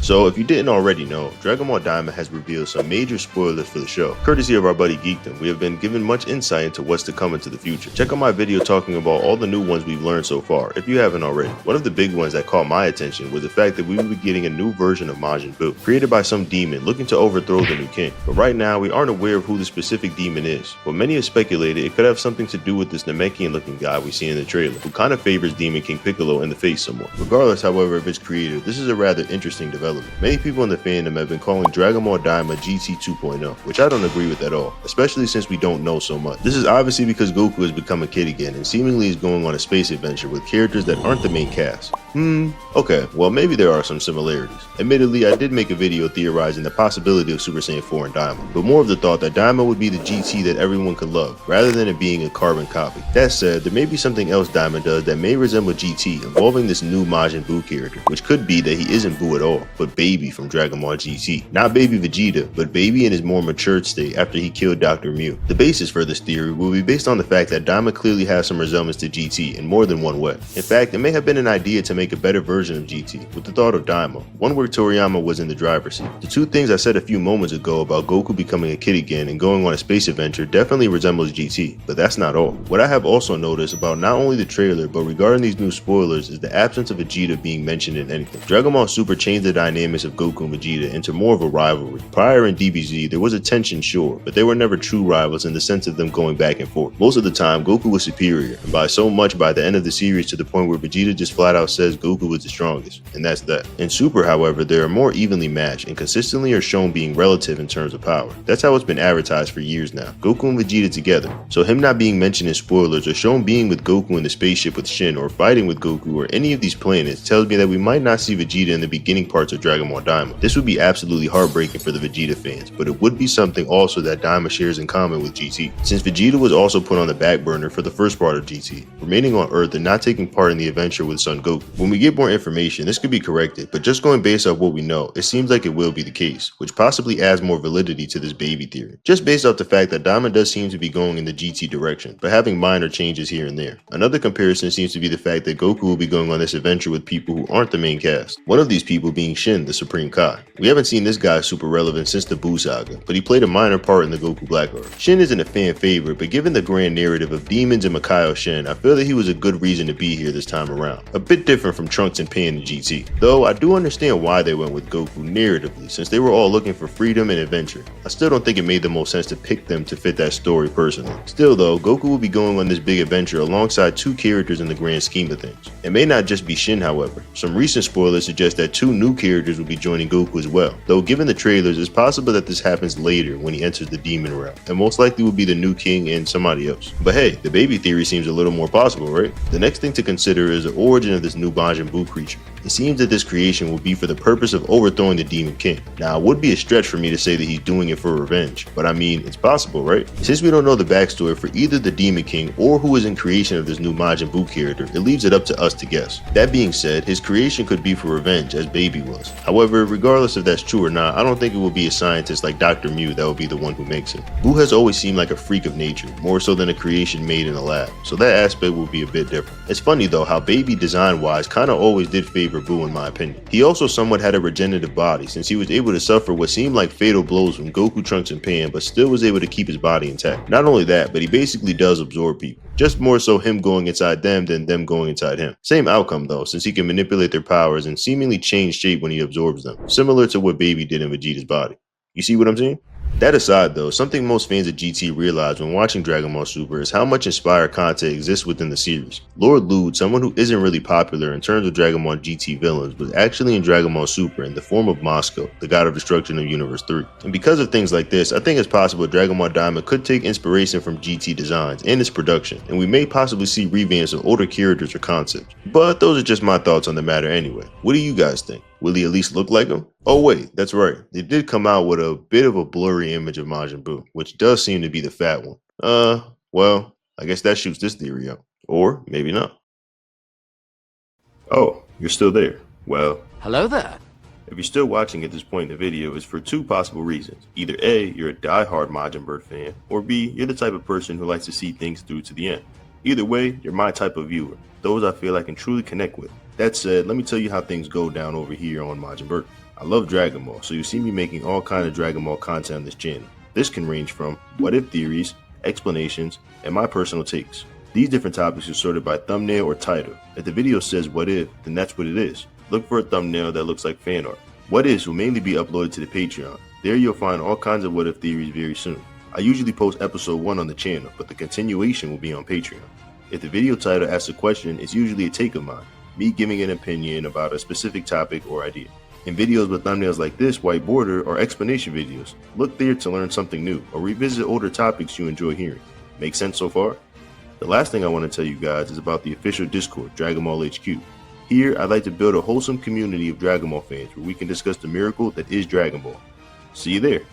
So if you didn't already know, 𝗪𝗛𝗡 Daima has revealed some major spoilers for the show. Courtesy of our buddy Geekdom, we have been given much insight into what's to come into the future. Check out my video talking about all the new ones we've learned so far, if you haven't already. One of the big ones that caught my attention was the fact that we will be getting a new version of MajinBird, created by some demon looking to overthrow the new king. But right now, we aren't aware of who the specific demon is. But many have speculated it could have something to do with this Namekian looking guy we see in the trailer, who kind of favors Demon King Piccolo in the face somewhat. Regardless, however, of its creator, this is a rather interesting development. Many people in the fandom have been calling 𝗪𝗛𝗡 GT 2.0, which I don't agree with at all, especially since we don't know so much. This is obviously because Goku has become a kid again and seemingly is going on a space adventure with characters that aren't the main cast. Okay, well maybe there are some similarities. Admittedly, I did make a video theorizing the possibility of Super Saiyan 4 and Daima, but more of the thought that Daima would be the GT that everyone could love, rather than it being a carbon copy. That said, there may be something else Daima does that may resemble GT involving this new Majin Buu character, which could be that he isn't Buu at all, but Baby from 𝗪𝗛𝗡 GT. Not Baby Vegeta, but Baby in his more matured state after he killed Dr. Mew. The basis for this theory will be based on the fact that Daima clearly has some resemblance to GT in more than one way. In fact, it may have been an idea to make a better version of GT, with the thought of Daima, one where Toriyama was in the driver's seat. The two things I said a few moments ago about Goku becoming a kid again and going on a space adventure definitely resembles GT, but that's not all. What I have also noticed about not only the trailer, but regarding these new spoilers, is the absence of Vegeta being mentioned in anything. 𝗪𝗛𝗡 Super changed the dynamics of Goku and Vegeta into more of a rivalry. Prior in DBZ, there was a tension, sure, but they were never true rivals in the sense of them going back and forth. Most of the time, Goku was superior, and by so much by the end of the series to the point where Vegeta just flat out says Goku was the strongest, and that's that. In Super, however, they are more evenly matched and consistently are shown being relative in terms of power. That's how it's been advertised for years now. Goku and Vegeta together. So him not being mentioned in spoilers or shown being with Goku in the spaceship with Shin or fighting with Goku or any of these planets tells me that we might not see Vegeta in the beginning parts of 𝗪𝗛𝗡 Daima. This would be absolutely heartbreaking for the Vegeta fans, but it would be something also that Daima shares in common with GT. Since Vegeta was also put on the back burner for the first part of GT, remaining on Earth and not taking part in the adventure with Son Goku. When we get more information, this could be corrected, but just going based off what we know, it seems like it will be the case, which possibly adds more validity to this baby theory. Just based off the fact that Daima does seem to be going in the GT direction, but having minor changes here and there. Another comparison seems to be the fact that Goku will be going on this adventure with people who aren't the main cast. One of these people being Shin, the Supreme Kai. We haven't seen this guy super relevant since the Buu saga, but he played a minor part in the Goku Black arc. Shin isn't a fan favorite, but given the grand narrative of demons and Makaio Shin, I feel that he was a good reason to be here this time around. A bit different from Trunks and Pan in GT. Though I do understand why they went with Goku narratively, since they were all looking for freedom and adventure. I still don't think it made the most sense to pick them to fit that story personally. Still though, Goku will be going on this big adventure alongside two characters in the grand scheme of things. It may not just be Shin, however. Some recent spoilers suggest that two new characters will be joining Goku as well. Though given the trailers, it's possible that this happens later when he enters the demon realm, and most likely will be the new king and somebody else. But hey, the baby theory seems a little more possible, right? The next thing to consider is the origin of this new Majin Buu creature. It seems that this creation will be for the purpose of overthrowing the Demon King. Now, it would be a stretch for me to say that he's doing it for revenge, but I mean, it's possible, right? Since we don't know the backstory for either the Demon King or who is in creation of this new Majin Buu character, it leaves it up to us to guess. That being said, his creation could be for revenge, as Baby was. However, regardless if that's true or not, I don't think it will be a scientist like Dr. Mew that will be the one who makes it. Buu has always seemed like a freak of nature, more so than a creation made in a lab, so that aspect will be a bit different. It's funny though how Baby design-wise kinda always did favor Buu in my opinion. He also somewhat had a regenerative body, since he was able to suffer what seemed like fatal blows from Goku, Trunks, and Pan, but still was able to keep his body intact. Not only that, but he basically does absorb people. Just more so him going inside them than them going inside him. Same outcome though, since he can manipulate their powers and seemingly change shape when he absorbs them, similar to what Baby did in Vegeta's body. You see what I'm saying? That aside though, something most fans of GT realize when watching 𝗪𝗛𝗡 Super is how much inspired content exists within the series. Lord Lude, someone who isn't really popular in terms of 𝗪𝗛𝗡 GT villains, was actually in 𝗪𝗛𝗡 Super in the form of Moscow, the god of destruction of Universe 3. And because of things like this, I think it's possible 𝗪𝗛𝗡 Daima could take inspiration from GT designs and its production, and we may possibly see revamps of older characters or concepts. But those are just my thoughts on the matter anyway. What do you guys think? Will he at least look like him? Oh wait, that's right. They did come out with a bit of a blurry image of Majin Buu, which does seem to be the fat one. Well, I guess that shoots this theory out. Or maybe not. Oh, you're still there. Well, hello there. If you're still watching at this point in the video, it's for two possible reasons. Either A, you're a die-hard MajinBird fan, or B, you're the type of person who likes to see things through to the end. Either way, you're my type of viewer. Those I feel I can truly connect with. That said, let me tell you how things go down over here on MajinBird. I love Dragon Ball, so you see me making all kinds of Dragon Ball content on this channel. This can range from what-if theories, explanations, and my personal takes. These different topics are sorted by thumbnail or title. If the video says what if, then that's what it is. Look for a thumbnail that looks like fan art. What ifs will mainly be uploaded to the Patreon. There you'll find all kinds of what if theories very soon. I usually post episode 1 on the channel, but the continuation will be on Patreon. If the video title asks a question, it's usually a take of mine, me giving an opinion about a specific topic or idea. In videos with thumbnails like this, white border, or explanation videos, look there to learn something new or revisit older topics you enjoy hearing. Make sense so far? The last thing I want to tell you guys is about the official Discord, Dragon Ball HQ. Here, I'd like to build a wholesome community of Dragon Ball fans where we can discuss the miracle that is Dragon Ball. See you there!